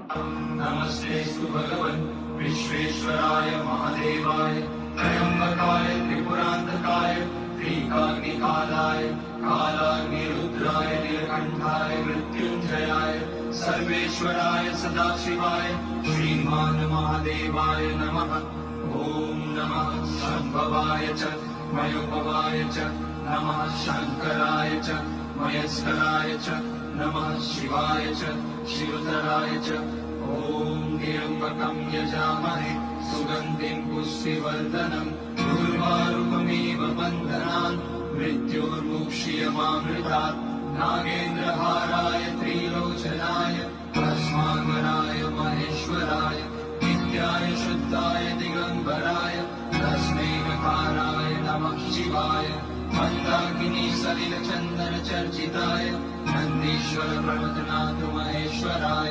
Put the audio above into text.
नमस्तेस्तु भगवन् विश्वेश्वराय महादेवाय त्र्यम्बकाय त्रिपुरान्तकाय त्रिकाग्निकालाय कालाग्निरुद्राय नीलकण्ठाय मृत्युञ्जयाय सर्वेश्वराय सदाशिवाय श्रीमान् महादेवाय नमः। ॐ नमः शम्भवाय च मयोपवाय च नमः शङ्कराय च मयस्कराय च नमः शिवाय च शिवतराय च। ॐ त्र्यम्बकं यजामहे सुगन्धिं पुष्टिवर्धनम् उर्वारुकमिव बन्धनान् मृत्योर्मुक्षीयमामृतात्। नागेन्द्रहाराय त्रिलोचनाय भस्माङ्गराय महेश्वराय नित्याय शुद्धाय दिगम्बराय तस्मै नकाराय नमः शिवाय। मन्दाकिनी सलिलचन्दन चर्चिताय नन्दीश्वर प्रमथनाथ महेश्वराय